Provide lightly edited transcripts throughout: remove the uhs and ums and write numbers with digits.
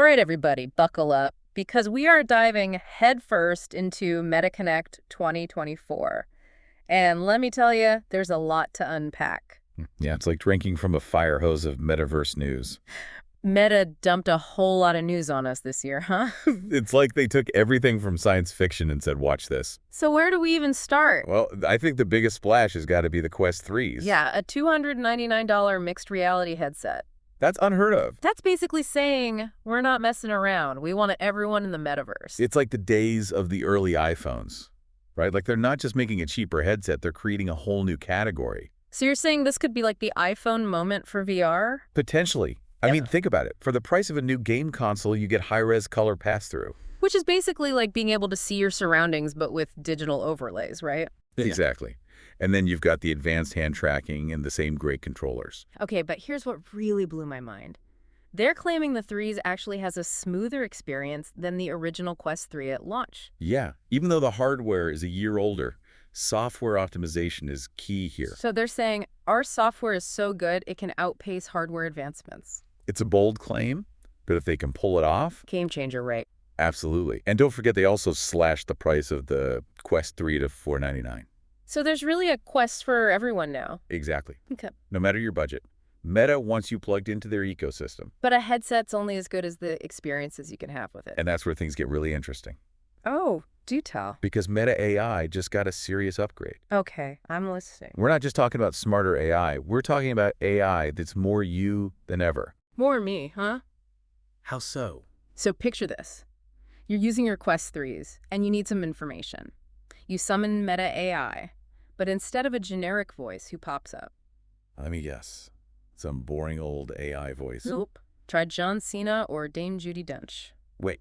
All right, everybody, buckle up because we are diving headfirst into MetaConnect 2024. And let me tell you, there's a lot to unpack. Yeah, it's like drinking from a fire hose of metaverse news. Meta dumped a whole lot of news on us this year, huh? It's like they took everything from science fiction and said, watch this. So where do we even start? Well, I think the biggest splash has got to be the Quest 3s. Yeah, a $299 mixed reality headset. That's unheard of. That's basically saying we're not messing around. We want everyone in the metaverse. It's like the days of the early iPhones, right? Like they're not just making a cheaper headset, they're creating a whole new category. So you're saying this could be like the iPhone moment for VR? Potentially. I mean, think about it. For the price of a new game console, you get high-res color pass-through. Which is basically like being able to see your surroundings, but with digital overlays, right? Exactly. And then you've got the advanced hand tracking and the same great controllers. Okay, but here's what really blew my mind. They're claiming the 3s actually has a smoother experience than the original Quest 3 at launch. Yeah, even though the hardware is a year older, software optimization is key here. So they're saying our software is so good it can outpace hardware advancements. It's a bold claim, but if they can pull it off, Game changer, right? absolutely. And don't forget, they also slashed the price of the Quest 3 to $499. So there's really a Quest for everyone now. Exactly. Okay. No matter your budget. Meta wants you plugged into their ecosystem. But a headset's only as good as the experiences you can have with it. And that's where things get really interesting. Oh, do tell. Because Meta AI just got a serious upgrade. Okay, I'm listening. We're not just talking about smarter AI. We're talking about AI that's more you than ever. More me, huh? How so? So picture this. You're using your Quest 3s, and you need some information. You summon Meta AI, but instead of a generic voice, who pops up? Let me guess. Some boring old AI voice. Nope. Try John Cena or Dame Judi Dench. Wait.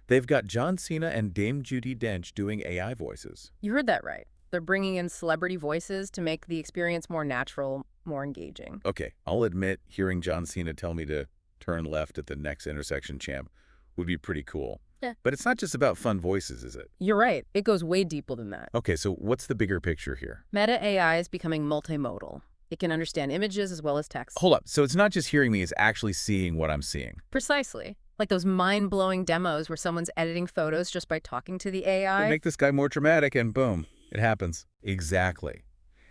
They've got John Cena and Dame Judi Dench doing AI voices. You heard that right. They're bringing in celebrity voices to make the experience more natural, more engaging. Okay, I'll admit hearing John Cena tell me to turn left at the next intersection champ would be pretty cool. Yeah. But it's not just about fun voices, is it? You're right. It goes way deeper than that. Okay, so what's the bigger picture here? Meta AI is becoming multimodal. It can understand images as well as text. Hold up. So it's not just hearing me, it's actually seeing what I'm seeing. Precisely. Like those mind-blowing demos where someone's editing photos just by talking to the AI. Make this guy more dramatic and boom, it happens. Exactly.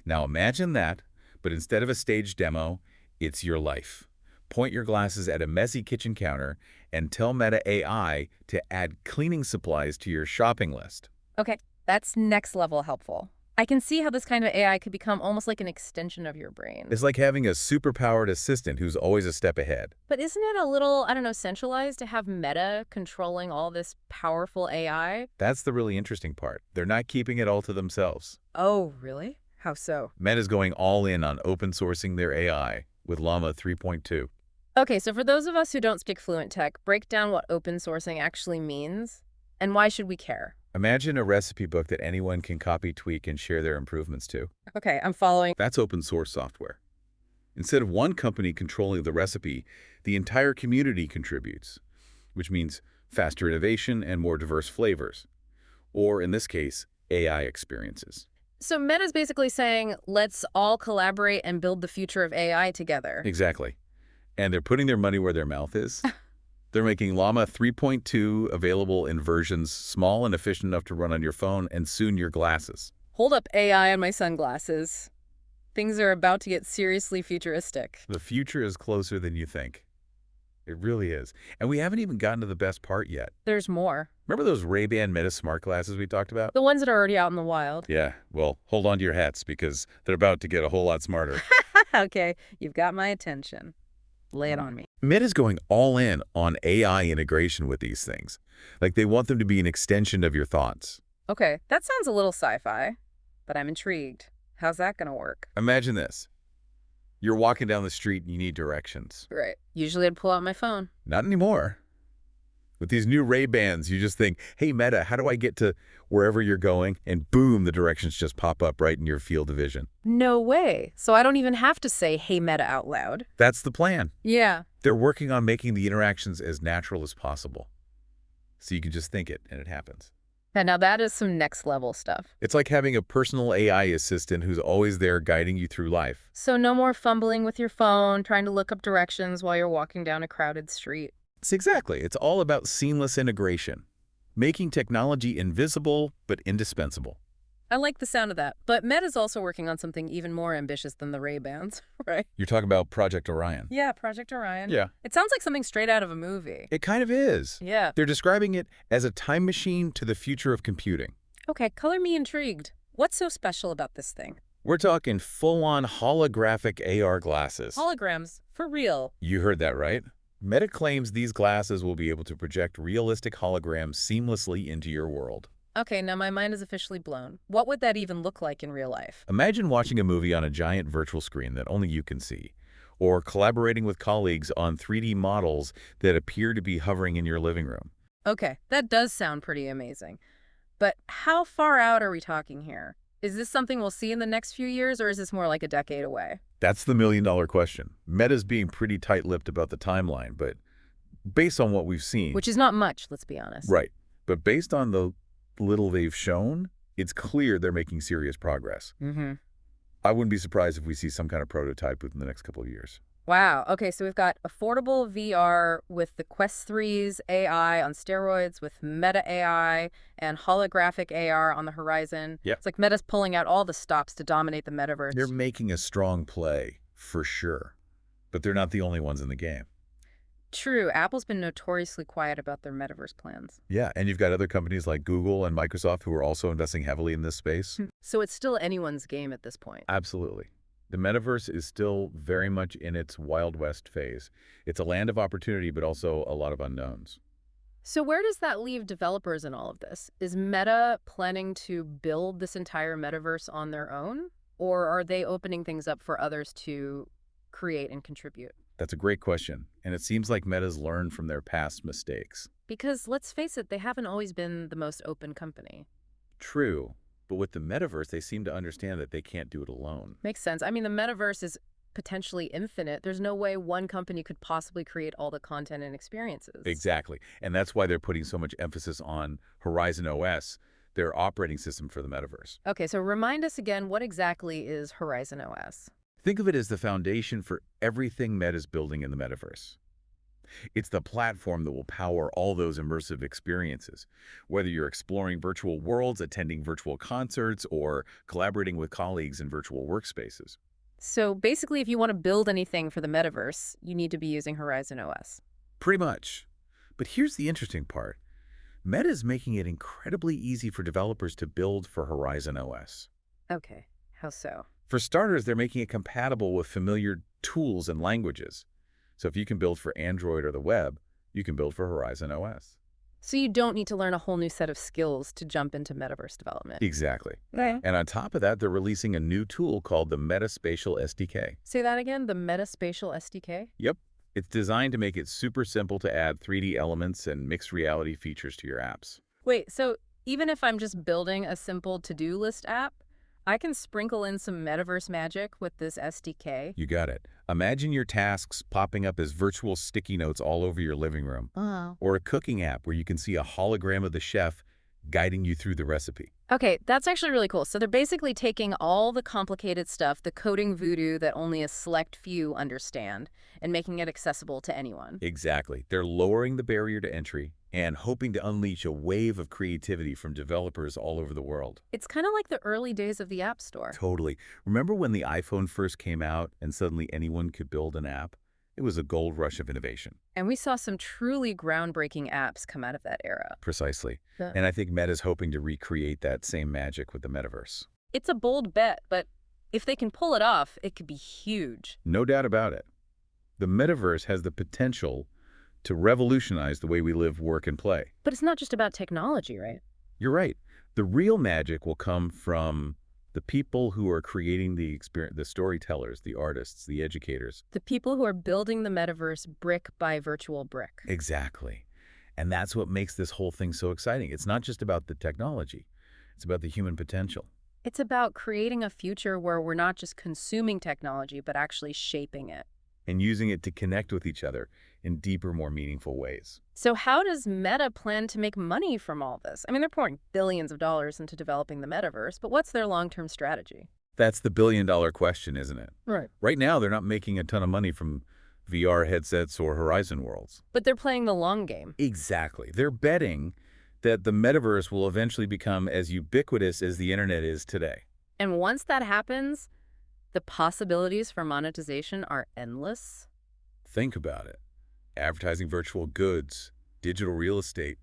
Now imagine that, but instead of a stage demo, it's your life. Point your glasses at a messy kitchen counter and tell Meta AI to add cleaning supplies to your shopping list. Okay, that's next level helpful. I can see how this kind of AI could become almost like an extension of your brain. It's like having a superpowered assistant who's always a step ahead. But isn't it a little, I don't know, centralized to have Meta controlling all this powerful AI? That's the really interesting part. They're not keeping it all to themselves. Oh, really? How so? Meta's going all in on open sourcing their AI with Llama 3.2. Okay, so for those of us who don't speak fluent tech, break down what open sourcing actually means and why should we care? Imagine a recipe book that anyone can copy, tweak, and share their improvements to. Okay, I'm following. That's open source software. Instead of one company controlling the recipe, the entire community contributes, which means faster innovation and more diverse flavors. Or, in this case, AI experiences. So Meta's basically saying, let's all collaborate and build the future of AI together. Exactly. And they're putting their money where their mouth is. They're making Llama 3.2 available in versions small and efficient enough to run on your phone and soon your glasses. Hold up AI on my sunglasses. Things are about to get seriously futuristic. The future is closer than you think. It really is. And we haven't even gotten to the best part yet. There's more. Remember those Ray-Ban Meta smart glasses we talked about? The ones that are already out in the wild. Yeah, well, hold on to your hats because they're about to get a whole lot smarter. Okay, you've got my attention. Lay it on me. Meta's going all in on AI integration with these things. Like they want them to be an extension of your thoughts. Okay, that sounds a little sci-fi, but I'm intrigued. How's that gonna work? Imagine this. You're walking down the street and you need directions. Right. Usually I'd pull out my phone. Not anymore. With these new Ray-Bans, you just think, hey, Meta, how do I get to wherever you're going? And boom, the directions just pop up right in your field of vision. No way. So I don't even have to say, hey, Meta out loud. That's the plan. Yeah. They're working on making the interactions as natural as possible. So you can just think it and it happens. And now that is some next level stuff. It's like having a personal AI assistant who's always there guiding you through life. So no more fumbling with your phone, trying to look up directions while you're walking down a crowded street. It's exactly. It's all about seamless integration, making technology invisible but indispensable. I like the sound of that. But Meta's also working on something even more ambitious than the Ray-Bans, right? You're talking about Project Orion. Yeah, Project Orion. Yeah. It sounds like something straight out of a movie. It kind of is. Yeah. They're describing it as a time machine to the future of computing. Okay, color me intrigued. What's so special about this thing? We're talking full-on holographic AR glasses. Holograms, for real. You heard that right. Meta claims these glasses will be able to project realistic holograms seamlessly into your world. Okay, now my mind is officially blown. What would that even look like in real life? Imagine watching a movie on a giant virtual screen that only you can see, or collaborating with colleagues on 3D models that appear to be hovering in your living room. Okay, that does sound pretty amazing. But how far out are we talking here? Is this something we'll see in the next few years, or is this more like a decade away? That's the million-dollar question. Meta's being pretty tight-lipped about the timeline, but based on what we've seen... Which is not much, let's be honest. Right. But based on the little they've shown, it's clear they're making serious progress. Mm-hmm. I wouldn't be surprised if we see some kind of prototype within the next couple of years. Wow. Okay, so we've got affordable VR with the Quest 3's AI on steroids, with Meta AI and holographic AR on the horizon. Yep. It's like Meta's pulling out all the stops to dominate the metaverse. They're making a strong play, for sure. But they're not the only ones in the game. True. Apple's been notoriously quiet about their metaverse plans. Yeah, and you've got other companies like Google and Microsoft who are also investing heavily in this space. So it's still anyone's game at this point. Absolutely. The metaverse is still very much in its Wild West phase. It's a land of opportunity, but also a lot of unknowns. So where does that leave developers in all of this? Is Meta planning to build this entire metaverse on their own? Or are they opening things up for others to create and contribute? That's a great question, and it seems like Meta's learned from their past mistakes. Because let's face it, they haven't always been the most open company. True, but with the metaverse, they seem to understand that they can't do it alone. Makes sense. I mean, the metaverse is potentially infinite. There's no way one company could possibly create all the content and experiences. Exactly, and that's why they're putting so much emphasis on Horizon OS, their operating system for the metaverse. Okay, so remind us again, what exactly is Horizon OS? Think of it as the foundation for everything Meta's building in the metaverse. It's the platform that will power all those immersive experiences, whether you're exploring virtual worlds, attending virtual concerts, or collaborating with colleagues in virtual workspaces. So basically, if you want to build anything for the metaverse, you need to be using Horizon OS. Pretty much. But here's the interesting part. Meta's making it incredibly easy for developers to build for Horizon OS. Okay, how so? For starters, they're making it compatible with familiar tools and languages. So if you can build for Android or the web, you can build for Horizon OS. So you don't need to learn a whole new set of skills to jump into metaverse development. Exactly. Right. And on top of that, they're releasing a new tool called the Metaspatial SDK. Say that again, the Metaspatial SDK? Yep. It's designed to make it super simple to add 3D elements and mixed reality features to your apps. Wait, so even if I'm just building a simple to-do list app, I can sprinkle in some metaverse magic with this SDK? You got it. Imagine your tasks popping up as virtual sticky notes all over your living room. Oh. Or a cooking app where you can see a hologram of the chef guiding you through the recipe. Okay, that's actually really cool. So they're basically taking all the complicated stuff, the coding voodoo that only a select few understand, and making it accessible to anyone. Exactly. They're lowering the barrier to entry and hoping to unleash a wave of creativity from developers all over the world. It's kind of like the early days of the App Store. Totally. Remember when the iPhone first came out and suddenly anyone could build an app? It was a gold rush of innovation. And we saw some truly groundbreaking apps come out of that era. Precisely. Yeah. And I think Meta's hoping to recreate that same magic with the metaverse. It's a bold bet, but if they can pull it off, it could be huge. No doubt about it. The metaverse has the potential to revolutionize the way we live, work, and play. But it's not just about technology, right? You're right. The real magic will come from the people who are creating the experience, the storytellers, the artists, the educators. The people who are building the metaverse brick by virtual brick. Exactly. And that's what makes this whole thing so exciting. It's not just about the technology. It's about the human potential. It's about creating a future where we're not just consuming technology, but actually shaping it. And using it to connect with each other in deeper, more meaningful ways. So how does Meta plan to make money from all this? I mean, they're pouring billions of dollars into developing the metaverse, but what's their long-term strategy? That's the billion-dollar question, isn't it? Right. Right now, they're not making a ton of money from VR headsets or Horizon worlds. But they're playing the long game. Exactly. They're betting that the metaverse will eventually become as ubiquitous as the internet is today. And once that happens, the possibilities for monetization are endless. Think about it. Advertising virtual goods, digital real estate.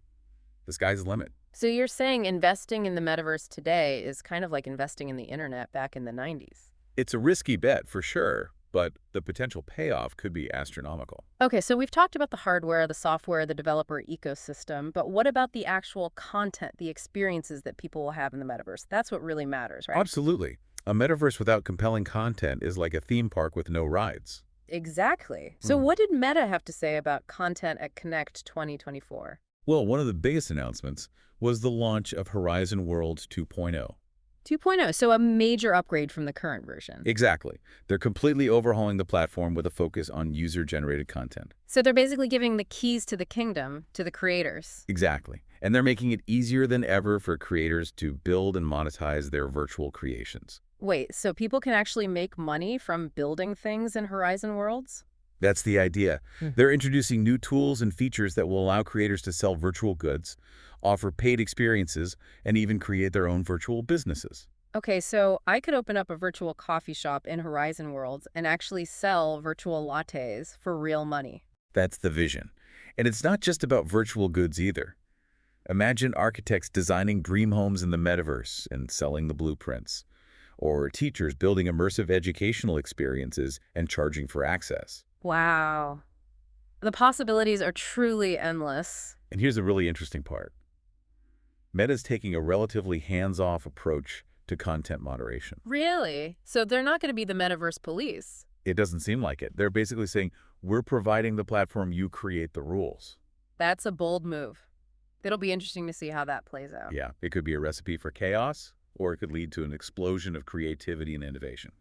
The sky's the limit. So you're saying investing in the metaverse today is kind of like investing in the internet back in the 90s. It's a risky bet for sure, but the potential payoff could be astronomical. Okay, so we've talked about the hardware, the software, the developer ecosystem, but what about the actual content, the experiences that people will have in the metaverse? That's what really matters, right? Absolutely. A metaverse without compelling content is like a theme park with no rides. Exactly. So what did Meta have to say about content at Connect 2024? Well, one of the biggest announcements was the launch of Horizon World 2.0. 2.0, so a major upgrade from the current version. Exactly. They're completely overhauling the platform with a focus on user-generated content. So they're basically giving the keys to the kingdom to the creators. Exactly. And they're making it easier than ever for creators to build and monetize their virtual creations. Wait, so people can actually make money from building things in Horizon Worlds? That's the idea. They're introducing new tools and features that will allow creators to sell virtual goods, offer paid experiences, and even create their own virtual businesses. Okay, so I could open up a virtual coffee shop in Horizon Worlds and actually sell virtual lattes for real money. That's the vision. And it's not just about virtual goods either. Imagine architects designing dream homes in the metaverse and selling the blueprints, or teachers building immersive educational experiences and charging for access. Wow. The possibilities are truly endless. And here's a really interesting part. Meta's taking a relatively hands-off approach to content moderation. Really? So they're not going to be the metaverse police? It doesn't seem like it. They're basically saying, we're providing the platform, you create the rules. That's a bold move. It'll be interesting to see how that plays out. Yeah, it could be a recipe for chaos, or it could lead to an explosion of creativity and innovation.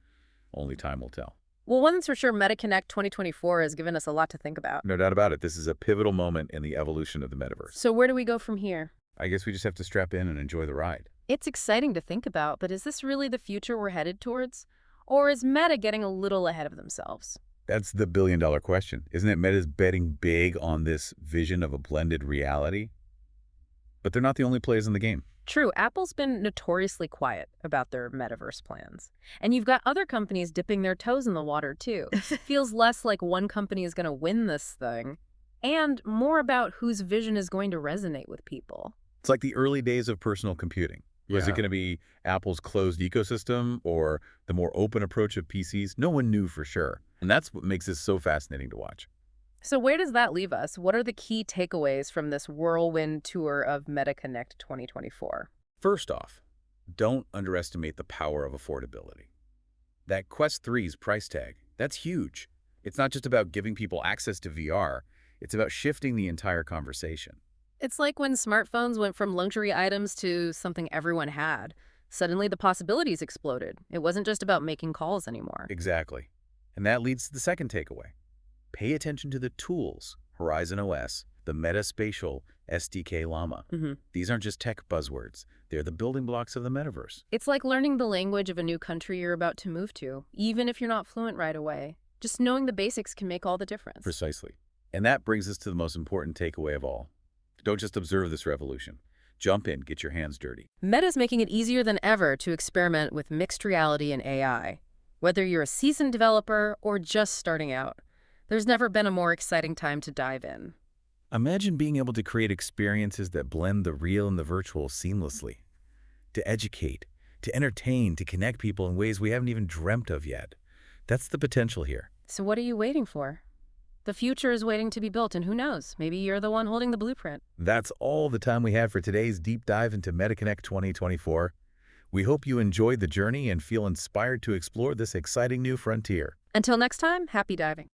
Only time will tell. Well, one thing's for sure, MetaConnect 2024 has given us a lot to think about. No doubt about it. This is a pivotal moment in the evolution of the metaverse. So where do we go from here? I guess we just have to strap in and enjoy the ride. It's exciting to think about, but is this really the future we're headed towards? Or is Meta getting a little ahead of themselves? That's the billion-dollar question. Isn't it? Meta's betting big on this vision of a blended reality? But they're not the only players in the game. True, Apple's been notoriously quiet about their metaverse plans. And you've got other companies dipping their toes in the water, too. Feels less like one company is going to win this thing, and more about whose vision is going to resonate with people. It's like the early days of personal computing. Was it going to be Apple's closed ecosystem or the more open approach of PCs? No one knew for sure. And that's what makes this so fascinating to watch. So where does that leave us? What are the key takeaways from this whirlwind tour of MetaConnect 2024? First off, don't underestimate the power of affordability. That Quest 3's price tag, that's huge. It's not just about giving people access to VR. It's about shifting the entire conversation. It's like when smartphones went from luxury items to something everyone had. Suddenly the possibilities exploded. It wasn't just about making calls anymore. Exactly. And that leads to the second takeaway. Pay attention to the tools, Horizon OS, the Metaspatial SDK Llama. These aren't just tech buzzwords. They're the building blocks of the metaverse. It's like learning the language of a new country you're about to move to, even if you're not fluent right away. Just knowing the basics can make all the difference. Precisely. And that brings us to the most important takeaway of all. Don't just observe this revolution. Jump in, get your hands dirty. Meta's making it easier than ever to experiment with mixed reality and AI. Whether you're a seasoned developer or just starting out, there's never been a more exciting time to dive in. Imagine being able to create experiences that blend the real and the virtual seamlessly. To educate, to entertain, to connect people in ways we haven't even dreamt of yet. That's the potential here. So what are you waiting for? The future is waiting to be built, and who knows, maybe you're the one holding the blueprint. That's all the time we have for today's deep dive into MetaConnect 2024. We hope you enjoyed the journey and feel inspired to explore this exciting new frontier. Until next time, happy diving.